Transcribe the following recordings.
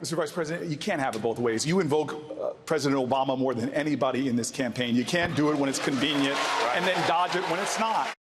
Mr. Vice President, you can't have it both ways. You invoke President Obama more than anybody in this campaign. You can't do it when it's convenient and then dodge it when it's not.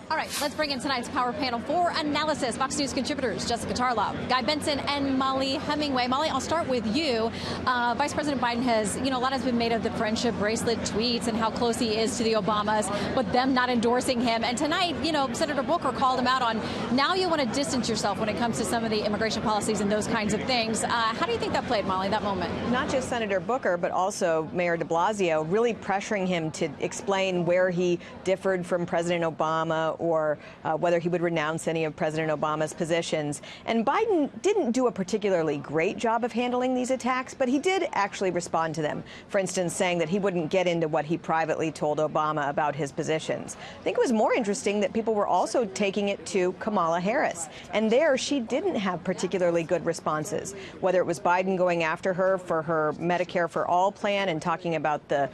All right, let's bring in tonight's Power Panel for analysis. Fox News contributors Jessica Tarlov, Guy Benson, and Molly Hemingway. Molly, I'll start with you. Vice President Biden has, a lot has been made of the friendship bracelet tweets and how close he is to the Obamas, but them not endorsing him. And tonight, Senator Booker called him out on now you want to distance yourself when it comes to some of the immigration policies and those kinds of things. How do you think that played, Molly, that moment? Not just Senator Booker, but also Mayor de Blasio really pressuring him to explain where he differed from President Obama or whether he would renounce any of President Obama's positions. And Biden didn't do a particularly great job of handling these attacks, but he did actually respond to them. For instance, saying that he wouldn't get into what he privately told Obama about his positions. I think it was more interesting that people were also taking it to Kamala Harris. And there, she didn't have particularly good responses, whether it was Biden going after her for her Medicare for All plan and talking about the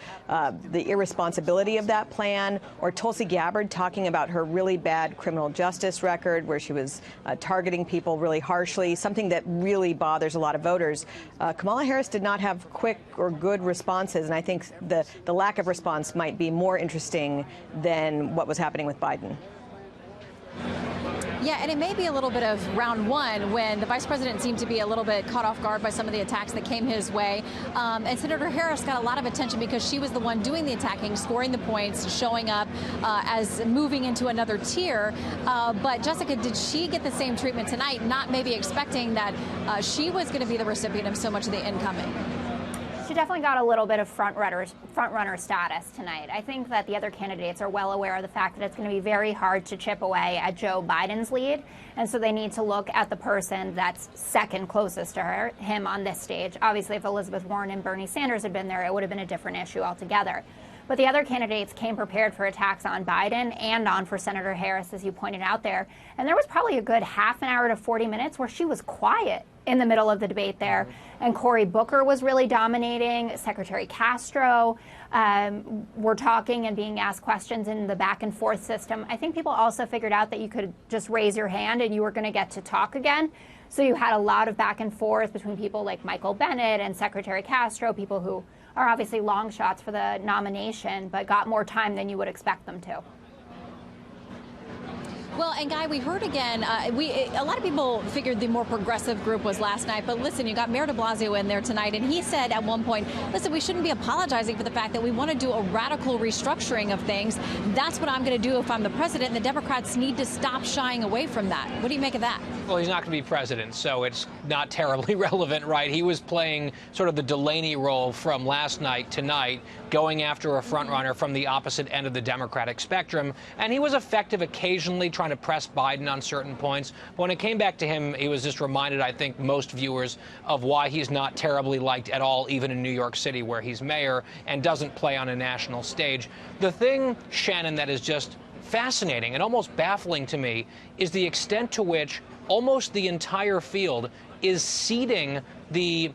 irresponsibility of that plan, or Tulsi Gabbard talking about her really bad criminal justice record where she was targeting people really harshly, something that really bothers a lot of voters. Kamala Harris did not have quick or good responses, and I think the lack of response might be more interesting than what was happening with Biden. Yeah, and it may be a little bit of round one when the vice president seemed to be a little bit caught off guard by some of the attacks that came his way. And Senator Harris got a lot of attention because she was the one doing the attacking, scoring the points, showing up as moving into another tier. But Jessica, did she get the same treatment tonight, not maybe expecting that she was going to be the recipient of so much of the incoming? She definitely got a little bit of front runner status tonight. I think that the other candidates are well aware of the fact that it's going to be very hard to chip away at Joe Biden's lead, and so they need to look at the person that's second closest to him on this stage. Obviously, if Elizabeth Warren and Bernie Sanders had been there, it would have been a different issue altogether. But the other candidates came prepared for attacks on Biden and for Senator Harris, as you pointed out there. And there was probably a good half an hour to 40 minutes where she was quiet in the middle of the debate there. And Cory Booker was really dominating. Secretary Castro were talking and being asked questions in the back and forth system. I think people also figured out that you could just raise your hand and you were going to get to talk again. So you had a lot of back and forth between people like Michael Bennet and Secretary Castro, people who are obviously long shots for the nomination, but got more time than you would expect them to. Well, and Guy, we heard again, a lot of people figured the more progressive group was last night, but listen, you got Mayor de Blasio in there tonight, and he said at one point, listen, we shouldn't be apologizing for the fact that we want to do a radical restructuring of things. That's what I'm going to do if I'm the president, and the Democrats need to stop shying away from that. What do you make of that? Well, he's not going to be president, so it's not terribly relevant, right? He was playing sort of the Delaney role from last night tonight, going after a frontrunner from the opposite end of the Democratic spectrum, and he was effective occasionally trying to press Biden on certain points. But when it came back to him, he was just reminded, I think, most viewers of why he's not terribly liked at all, even in New York City, where he's mayor and doesn't play on a national stage. The thing, Shannon, that is just fascinating and almost baffling to me is the extent to which almost the entire field is ceding the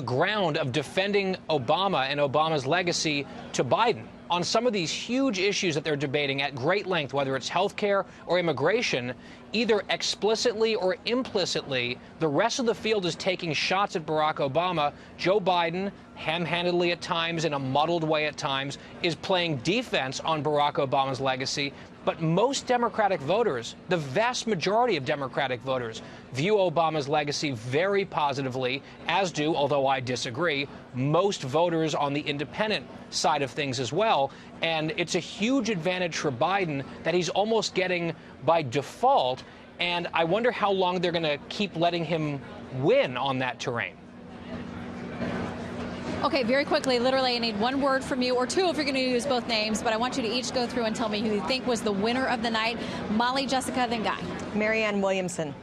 ground of defending Obama and Obama's legacy to Biden on some of these huge issues that they're debating at great length, whether it's health care or immigration. Either explicitly or implicitly, the rest of the field is taking shots at Barack Obama. Joe Biden, ham-handedly at times, in a muddled way at times, is playing defense on Barack Obama's legacy. But most Democratic voters, the vast majority of Democratic voters, view Obama's legacy very positively, as do, although I disagree, most voters on the independent side of things as well. And it's a huge advantage for Biden that he's almost getting by default. And I wonder how long they're going to keep letting him win on that terrain. Okay, very quickly, literally, I need one word from you, or two if you're going to use both names, but I want you to each go through and tell me who you think was the winner of the night. Molly, Jessica, then Guy. Marianne Williamson.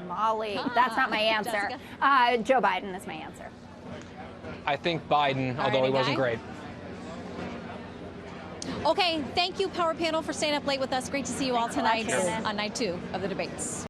Molly, that's not my answer. Joe Biden is my answer. I think Biden, although he wasn't great. Okay, thank you, Power Panel, for staying up late with us. Great to see you all tonight on night 2 of the debates.